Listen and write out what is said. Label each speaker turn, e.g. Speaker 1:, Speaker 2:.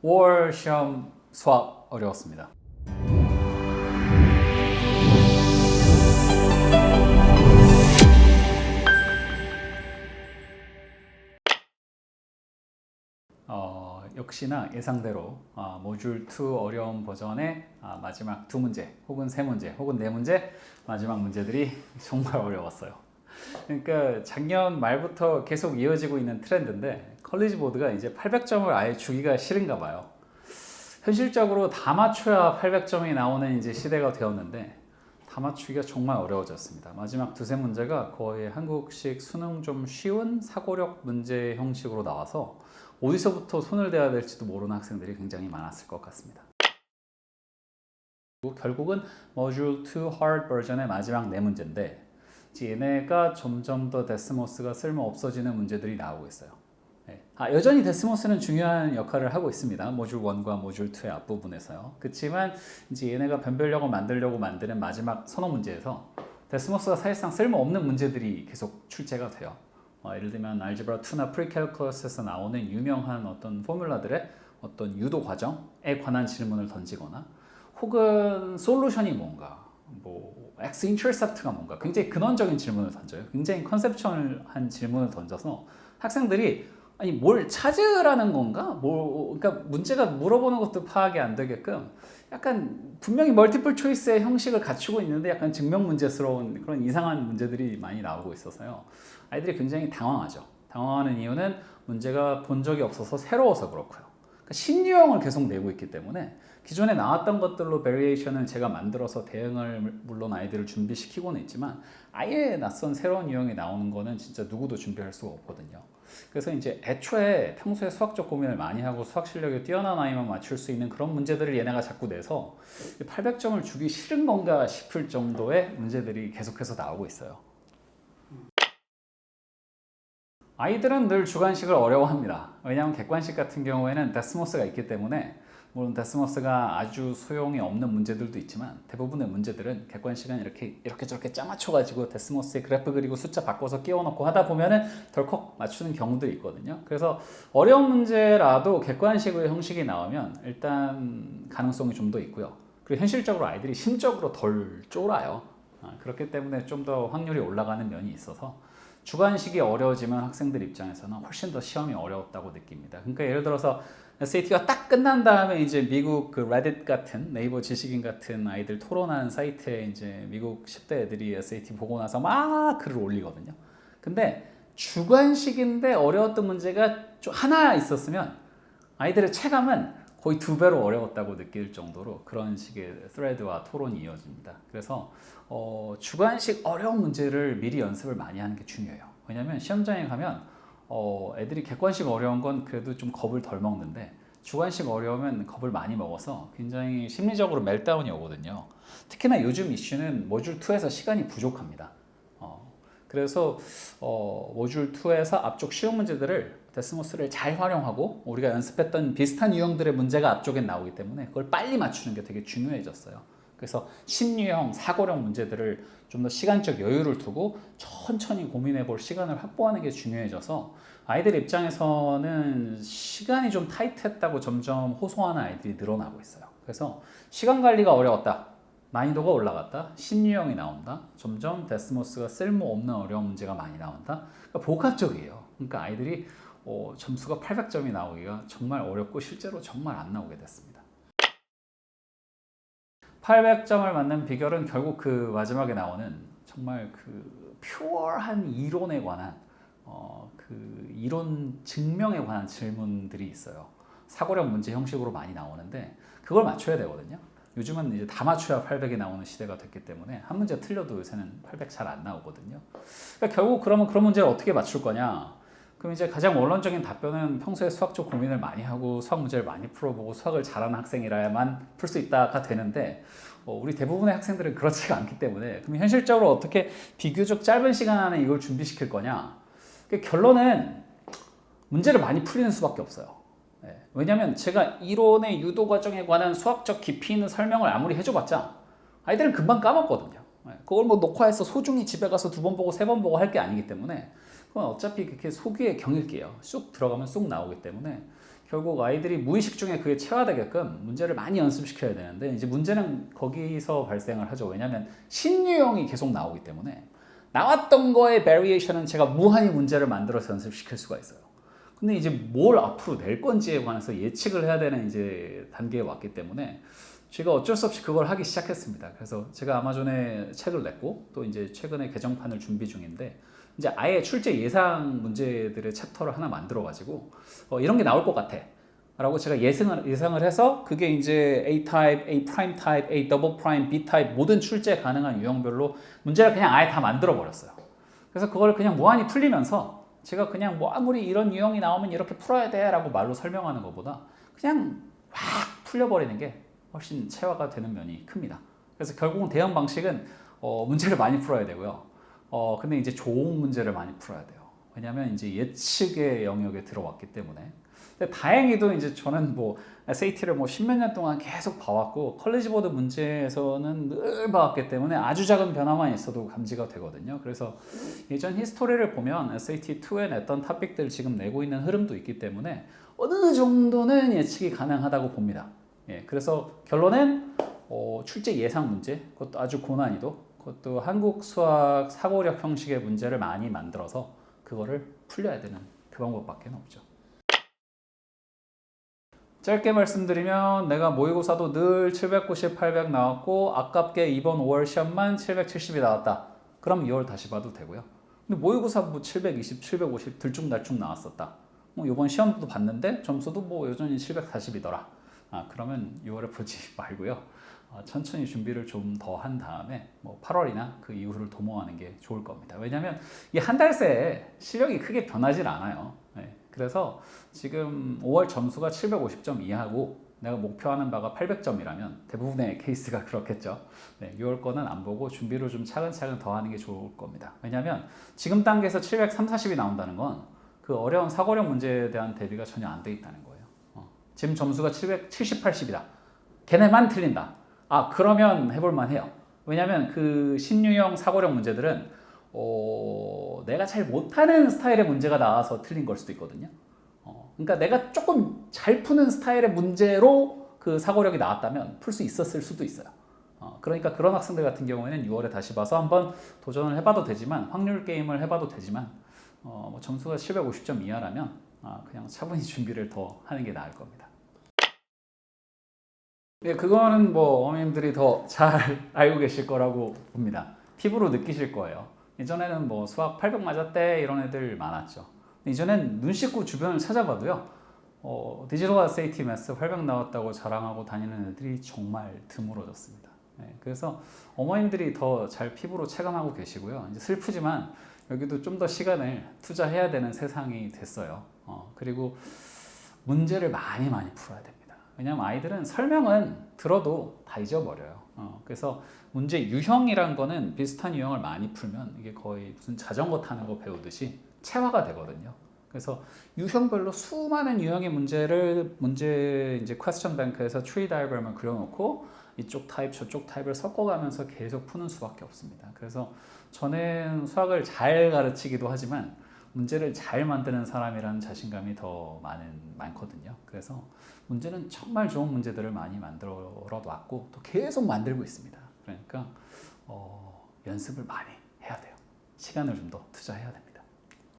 Speaker 1: 5월 시험 수학 어려웠습니다. 역시나 예상대로 모듈 2 어려운 버전의 마지막 두 문제 혹은 세 문제 혹은 네 문제 마지막 문제들이 정말 어려웠어요. 그러니까 작년 말부터 계속 이어지고 있는 트렌드인데 컬리지 보드가 이제 800점을 아예 주기가 싫은가 봐요. 현실적으로 다 맞춰야 800점이 나오는 이제 시대가 되었는데 다 맞추기가 정말 어려워졌습니다. 마지막 두세 문제가 거의 한국식 수능 좀 쉬운 사고력 문제 형식으로 나와서 어디서부터 손을 대야 될지도 모르는 학생들이 굉장히 많았을 것 같습니다. 결국은 모듈 2 hard 버전의 마지막 네 문제인데 얘네가 점점 더 데스모스가 쓸모 없어지는 문제들이 나오고 있어요. 여전히 데스모스는 중요한 역할을 하고 있습니다. 모듈 1과 모듈 2의 앞부분에서요. 그렇지만 이제 얘네가 변별력을 만들려고 만드는 마지막 선호 문제에서 데스모스가 사실상 쓸모없는 문제들이 계속 출제가 돼요. 예를 들면 알제브라 2나 프리캘큘러스에서 나오는 유명한 어떤 포뮬라들의 어떤 유도 과정에 관한 질문을 던지거나 혹은 솔루션이 뭔가 뭐 x 인터셉트가 뭔가 굉장히 근원적인 질문을 던져요. 굉장히 컨셉츄얼한 질문을 던져서 학생들이 아니 뭘 찾으라는 건가? 그러니까 문제가 물어보는 것도 파악이 안 되게끔 약간 분명히 멀티플 초이스의 형식을 갖추고 있는데 약간 증명 문제스러운 그런 이상한 문제들이 많이 나오고 있어서요. 아이들이 굉장히 당황하죠. 당황하는 이유는 문제가 본 적이 없어서 새로워서 그렇고요. 그러니까 신유형을 계속 내고 있기 때문에 기존에 나왔던 것들로 베리에이션을 제가 만들어서 대응을 물론 아이들을 준비시키고는 있지만 아예 낯선 새로운 유형이 나오는 거는 진짜 누구도 준비할 수가 없거든요. 그래서 이제 애초에 평소에 수학적 고민을 많이 하고 수학 실력이 뛰어난 아이만 맞출 수 있는 그런 문제들을 얘네가 자꾸 내서 800점을 주기 싫은 건가 싶을 정도의 문제들이 계속해서 나오고 있어요. 아이들은 늘 주관식을 어려워합니다. 왜냐하면 객관식 같은 경우에는 데스모스가 있기 때문에 물론 데스모스가 아주 소용이 없는 문제들도 있지만 대부분의 문제들은 객관식은 이렇게 저렇게 짜맞춰가지고 데스모스에 그래프 그리고 숫자 바꿔서 끼워넣고 하다 보면은 덜컥 맞추는 경우들이 있거든요. 그래서 어려운 문제라도 객관식의 형식이 나오면 일단 가능성이 좀 더 있고요. 그리고 현실적으로 아이들이 심적으로 덜 쫄아요. 그렇기 때문에 좀 더 확률이 올라가는 면이 있어서 주관식이 어려워지면 학생들 입장에서는 훨씬 더 시험이 어려웠다고 느낍니다. 그러니까 예를 들어서 SAT가 딱 끝난 다음에 이제 미국 그 레딧 같은 네이버 지식인 같은 아이들 토론하는 사이트에 이제 미국 10대 애들이 SAT 보고 나서 막 글을 올리거든요. 근데 주관식인데 어려웠던 문제가 좀 하나 있었으면 아이들의 체감은 거의 2배로 어려웠다고 느낄 정도로 그런 식의 스레드와 토론이 이어집니다. 그래서 주관식 어려운 문제를 미리 연습을 많이 하는 게 중요해요. 왜냐하면 시험장에 가면 애들이 객관식 어려운 건 그래도 좀 겁을 덜 먹는데 주관식 어려우면 겁을 많이 먹어서 굉장히 심리적으로 멜다운이 오거든요. 특히나 요즘 이슈는 모듈 2에서 시간이 부족합니다. 그래서 모듈 2에서 앞쪽 쉬운 문제들을 데스모스를 잘 활용하고 우리가 연습했던 비슷한 유형들의 문제가 앞쪽에 나오기 때문에 그걸 빨리 맞추는 게 되게 중요해졌어요. 그래서 신유형, 사고력 문제들을 좀 더 시간적 여유를 두고 천천히 고민해 볼 시간을 확보하는 게 중요해져서 아이들 입장에서는 시간이 좀 타이트했다고 점점 호소하는 아이들이 늘어나고 있어요. 그래서 시간 관리가 어려웠다. 난이도가 올라갔다. 신유형이 나온다. 점점 데스모스가 쓸모없는 어려운 문제가 많이 나온다. 그러니까 복합적이에요. 그러니까 아이들이 점수가 800점이 나오기가 정말 어렵고 실제로 정말 안 나오게 됐습니다. 800점을 맞는 비결은 결국 그 마지막에 나오는 정말 그 퓨어한 이론에 관한 그 이론 증명에 관한 질문들이 있어요. 사고력 문제 형식으로 많이 나오는데 그걸 맞춰야 되거든요. 요즘은 이제 다 맞춰야 800이 나오는 시대가 됐기 때문에 한 문제 틀려도 요새는 800 잘 안 나오거든요. 그러니까 결국 그러면 그런 문제를 어떻게 맞출 거냐? 그럼 이제 가장 원론적인 답변은 평소에 수학적 고민을 많이 하고 수학 문제를 많이 풀어보고 수학을 잘하는 학생이라야만 풀 수 있다가 되는데 우리 대부분의 학생들은 그렇지가 않기 때문에 그럼 현실적으로 어떻게 비교적 짧은 시간 안에 이걸 준비시킬 거냐? 결론은 문제를 많이 풀리는 수밖에 없어요. 왜냐하면 제가 이론의 유도 과정에 관한 수학적 깊이 있는 설명을 아무리 해줘봤자 아이들은 금방 까먹거든요. 그걸 뭐 녹화해서 소중히 집에 가서 2번 보고 3번 보고 할 게 아니기 때문에 그건 어차피 그렇게 소귀의 경일게요. 쑥 들어가면 쑥 나오기 때문에 결국 아이들이 무의식 중에 그게 체화되게끔 문제를 많이 연습시켜야 되는데 이제 문제는 거기서 발생을 하죠. 왜냐하면 신유형이 계속 나오기 때문에 나왔던 거의 베리에이션은 제가 무한히 문제를 만들어서 연습시킬 수가 있어요. 근데 이제 뭘 앞으로 낼 건지에 관해서 예측을 해야 되는 이제 단계에 왔기 때문에 제가 어쩔 수 없이 그걸 하기 시작했습니다. 그래서 제가 아마존에 책을 냈고 또 이제 최근에 개정판을 준비 중인데 이제 아예 출제 예상 문제들의 챕터를 하나 만들어 가지고 이런 게 나올 것 같아 라고 제가 예상을 해서 그게 이제 A 타입, A 프라임 타입, A 더블 프라임, B 타입 모든 출제 가능한 유형별로 문제를 그냥 아예 다 만들어 버렸어요. 그래서 그걸 그냥 무한히 풀리면서 제가 그냥 뭐 아무리 이런 유형이 나오면 이렇게 풀어야 돼 라고 말로 설명하는 것보다 그냥 확 풀려버리는 게 훨씬 체화가 되는 면이 큽니다. 그래서 결국은 대응 방식은 문제를 많이 풀어야 되고요. 근데 이제 좋은 문제를 많이 풀어야 돼요. 왜냐하면 이제 예측의 영역에 들어왔기 때문에. 근데 다행히도 이제 저는 뭐 SAT를 뭐 십몇 년 동안 계속 봐왔고 컬리지 보드 문제에서는 늘 봐왔기 때문에 아주 작은 변화만 있어도 감지가 되거든요. 그래서 예전 히스토리를 보면 SAT2에 냈던 토픽들 지금 내고 있는 흐름도 있기 때문에 어느 정도는 예측이 가능하다고 봅니다. 예, 그래서 결론은 출제 예상 문제, 그것도 아주 고난이도, 그것도 한국 수학 사고력 형식의 문제를 많이 만들어서 그거를 풀려야 되는 그 방법밖에 없죠. 짧게 말씀드리면 내가 모의고사도 늘 790, 800 나왔고 아깝게 이번 5월 시험만 770이 나왔다. 그럼 2월 다시 봐도 되고요. 근데 모의고사 뭐 720, 750 들쭉날쭉 나왔었다. 뭐 이번 시험도 봤는데 점수도 뭐 여전히 740이더라. 그러면 6월에 보지 말고요. 천천히 준비를 좀 더 한 다음에 뭐 8월이나 그 이후를 도모하는 게 좋을 겁니다. 왜냐하면 이 한 달 새에 실력이 크게 변하질 않아요. 네. 그래서 지금 5월 점수가 750점 이하고 내가 목표하는 바가 800점이라면 대부분의 케이스가 그렇겠죠. 네, 6월 거는 안 보고 준비를 좀 차근차근 더 하는 게 좋을 겁니다. 왜냐하면 지금 단계에서 730, 40이 나온다는 건 그 어려운 사고력 문제에 대한 대비가 전혀 안 돼 있다는 거예요. 지금 점수가 770, 80이다. 걔네만 틀린다. 그러면 해볼만 해요. 왜냐하면 그 신유형 사고력 문제들은 내가 잘 못하는 스타일의 문제가 나와서 틀린 걸 수도 있거든요. 그러니까 내가 조금 잘 푸는 스타일의 문제로 그 사고력이 나왔다면 풀 수 있었을 수도 있어요. 그러니까 그런 학생들 같은 경우에는 6월에 다시 봐서 한번 도전을 해봐도 되지만 확률 게임을 해봐도 되지만 뭐 점수가 750점 이하라면 그냥 차분히 준비를 더 하는 게 나을 겁니다. 네, 그거는 뭐 어머님들이 더 잘 알고 계실 거라고 봅니다. 피부로 느끼실 거예요. 예전에는 뭐 수학 800 맞았대 이런 애들 많았죠. 이전엔 눈 씻고 주변을 찾아봐도요. 디지털 SAT 매스 800 나왔다고 자랑하고 다니는 애들이 정말 드물어졌습니다. 네, 그래서 어머님들이 더 잘 피부로 체감하고 계시고요. 이제 슬프지만 여기도 좀 더 시간을 투자해야 되는 세상이 됐어요. 그리고 문제를 많이 풀어야 됩니다. 왜냐하면 아이들은 설명은 들어도 다 잊어버려요. 그래서 문제 유형이란 거는 비슷한 유형을 많이 풀면 이게 거의 무슨 자전거 타는 거 배우듯이 체화가 되거든요. 그래서 유형별로 수많은 유형의 문제 이제 퀘스천 뱅크에서 트리 다이어그램을 그려놓고 이쪽 타입 저쪽 타입을 섞어가면서 계속 푸는 수밖에 없습니다. 그래서 저는 수학을 잘 가르치기도 하지만 문제를 잘 만드는 사람이라는 자신감이 더 많거든요. 그래서 문제는 정말 좋은 문제들을 많이 만들어 놨고 또 계속 만들고 있습니다. 그러니까 연습을 많이 해야 돼요. 시간을 좀 더 투자해야 됩니다.